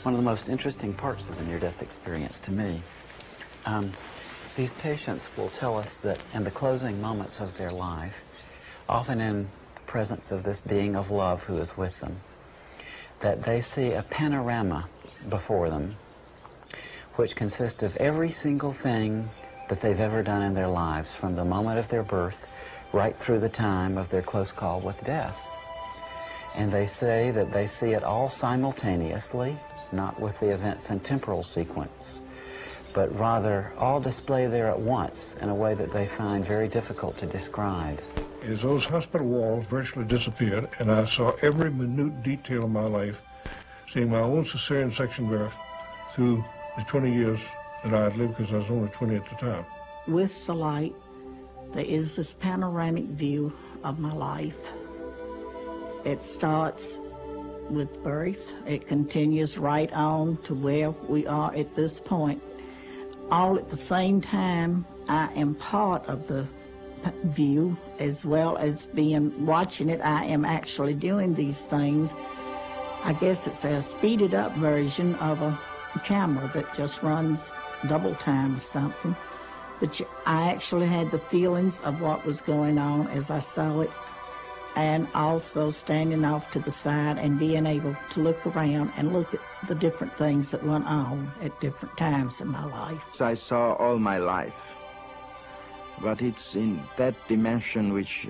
one of the most interesting parts of the near-death experience to me. These patients will tell us that in the closing moments of their life, often in presence of this being of love who is with them, that they see a panorama before them which consists of every single thing that they've ever done in their lives, from the moment of their birth right through the time of their close call with death. And they say that they see it all simultaneously, not with the events in temporal sequence, but rather all displayed there at once in a way that they find very difficult to describe. As those hospital walls virtually disappeared, and I saw every minute detail of my life, seeing my own cesarean section birth through the 20 years that I had lived, because I was only 20 at the time. With the light, there is this panoramic view of my life. It starts with birth. It continues right on to where we are at this point. All at the same time, I am part of the view, as well as watching it. I am actually doing these things. I guess it's a speeded up version of a camera that just runs double time or something. But I actually had the feelings of what was going on as I saw it, and also standing off to the side and being able to look around and look at the different things that went on at different times in my life. I saw all my life, but it's in that dimension which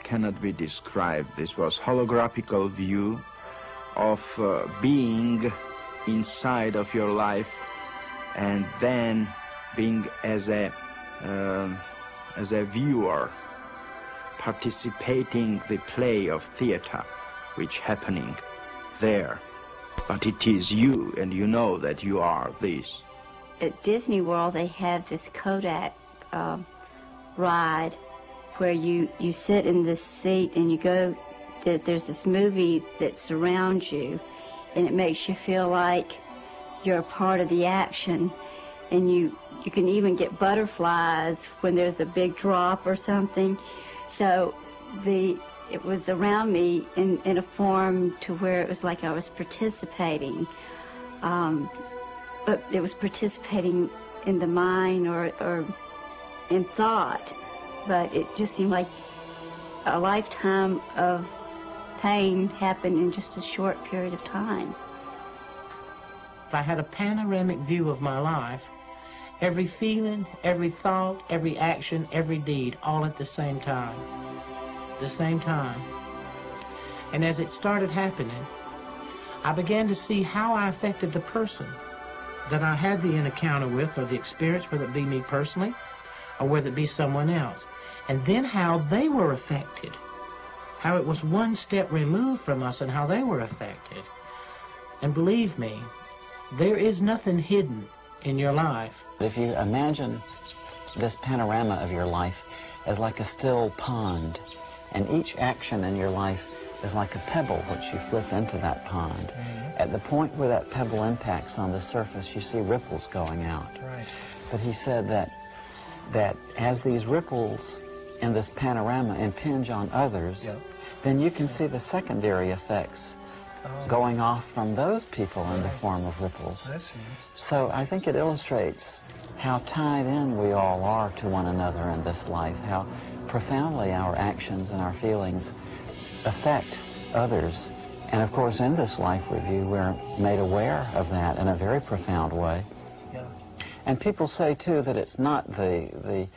cannot be described. This was holographical view of being inside of your life, and then being as a viewer, participating the play of theater which happening there. But it is you, and you know that you are this. At Disney World, they have this Kodak ride where you sit in this seat and you go, there's this movie that surrounds you, and it makes you feel like you're a part of the action, and you can even get butterflies when there's a big drop or something. So it was around me in a form to where it was like I was participating, but it was participating in the mind or in thought, but it just seemed like a lifetime of pain happened in just a short period of time. I had a panoramic view of my life, every feeling, every thought, every action, every deed, all at the same time. The same time. And as it started happening, I began to see how I affected the person that I had the encounter with, or the experience, whether it be me personally or whether it be someone else. And then how they were affected, how it was one step removed from us and how they were affected. And believe me, there is nothing hidden in your life. If you imagine this panorama of your life as like a still pond, and each action in your life is like a pebble which you flip into that pond. Mm-hmm. At the point where that pebble impacts on the surface, you see ripples going out. Right. But he said that as these ripples in this panorama impinge on others, yep, then you can see the secondary effects going off from those people in the form of ripples. I see. So I think it illustrates how tied in we all are to one another in this life, how profoundly our actions and our feelings affect others. And of course, in this life review, we're made aware of that in a very profound way. Yeah. And people say, too, that it's not the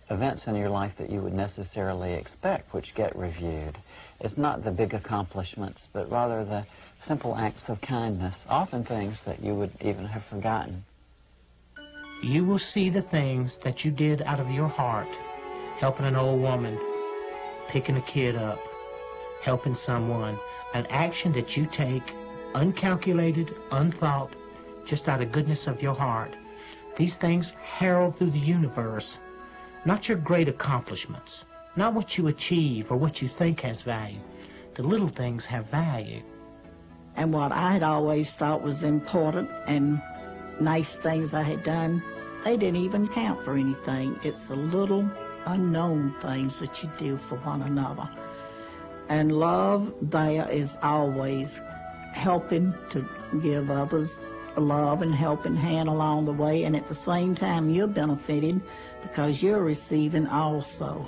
events in your life that you would necessarily expect which get reviewed. It's not the big accomplishments, but rather the simple acts of kindness, often things that you would even have forgotten. You will see the things that you did out of your heart, helping an old woman, picking a kid up, helping someone, an action that you take, uncalculated, unthought, just out of goodness of your heart. These things herald through the universe, not your great accomplishments, not what you achieve or what you think has value. The little things have value. And what I had always thought was important and nice things I had done, they didn't even count for anything. It's the little unknown things that you do for one another. And love there is always helping to give others a love and helping hand along the way, and at the same time you're benefiting because you're receiving also.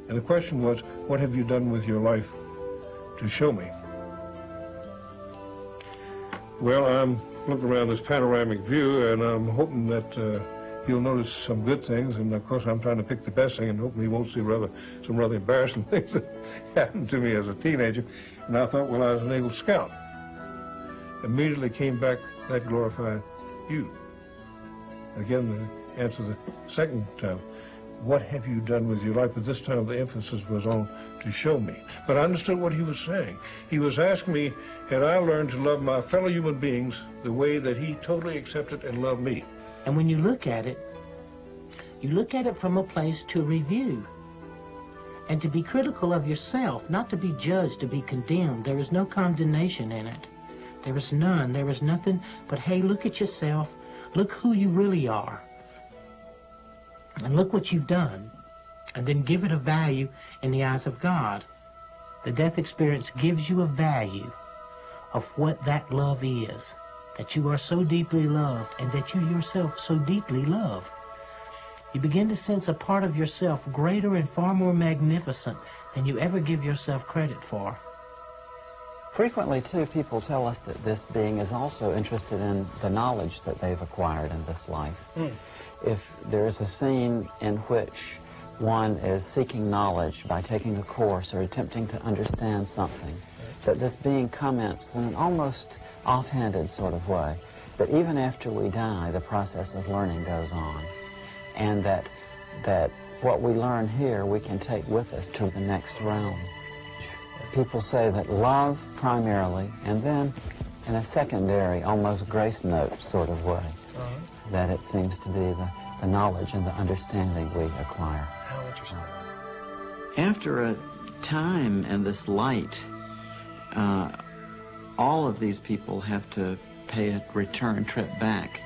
And the question was, what have you done with your life to show me? Well, I'm looking around this panoramic view, and I'm hoping that you'll notice some good things, and of course I'm trying to pick the best thing and hoping you won't see some rather embarrassing things that happened to me as a teenager. And I thought, well, I was an Eagle Scout. Immediately came back, that glorified you. Again, the answer the second time, what have you done with your life? But this time the emphasis was on to show me. But I understood what he was saying. He was asking me, had I learned to love my fellow human beings the way that he totally accepted and loved me? And when you look at it from a place to review and to be critical of yourself, not to be judged, to be condemned. There is no condemnation in it. There is none. There is nothing but, hey, look at yourself. Look who you really are. And look what you've done. And then give it a value in the eyes of God. The death experience gives you a value of what that love is. That you are so deeply loved and that you yourself so deeply love. You begin to sense a part of yourself greater and far more magnificent than you ever give yourself credit for. Frequently, too, people tell us that this being is also interested in the knowledge that they've acquired in this life. If there is a scene in which one is seeking knowledge by taking a course or attempting to understand something, that this being comments in an almost offhanded sort of way, that even after we die, the process of learning goes on, and that what we learn here we can take with us to the next realm. People say that love primarily, and then in a secondary, almost grace note sort of way, that it seems to be the knowledge and the understanding we acquire. How interesting. After a time in this light, all of these people have to pay a return trip back.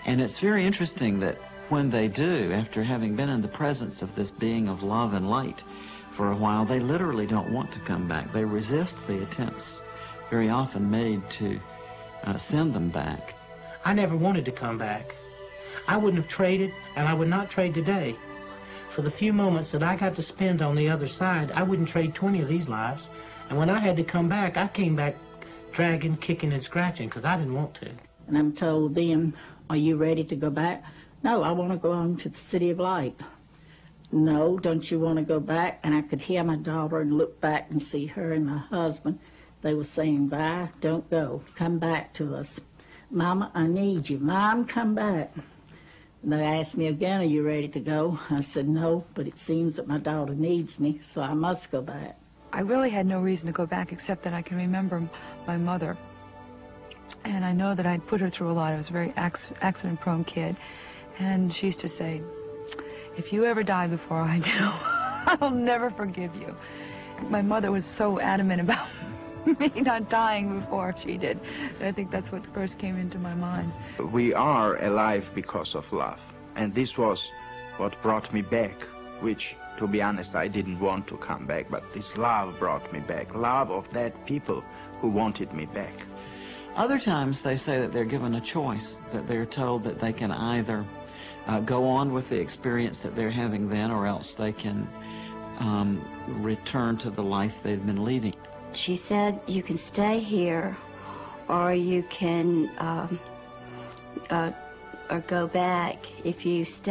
And it's very interesting that when they do, after having been in the presence of this being of love and light for a while, they literally don't want to come back. They resist the attempts very often made to send them back. I never wanted to come back. I wouldn't have traded, and I would not trade today. For the few moments that I got to spend on the other side, I wouldn't trade 20 of these lives. And when I had to come back, I came back dragging, kicking, and scratching, because I didn't want to. And I'm told them, are you ready to go back? No, I want to go on to the City of Light. No, don't you want to go back? And I could hear my daughter and look back and see her and my husband. They were saying, bye, don't go, come back to us. Mama, I need you. Mom, come back. And they asked me again, are you ready to go? I said, no, but it seems that my daughter needs me, so I must go back. I really had no reason to go back except that I can remember my mother. And I know that I'd put her through a lot. I was a very accident-prone kid. And she used to say, if you ever die before I do, I'll never forgive you. My mother was so adamant about me not dying before she did. I think that's what first came into my mind. We are alive because of love. And this was what brought me back, which, to be honest, I didn't want to come back, but this love brought me back. Love of that people who wanted me back. Other times they say that they're given a choice, that they're told that they can either go on with the experience that they're having then, or else they can return to the life they've been leading. She said you can stay here, or you can or go back. If you stay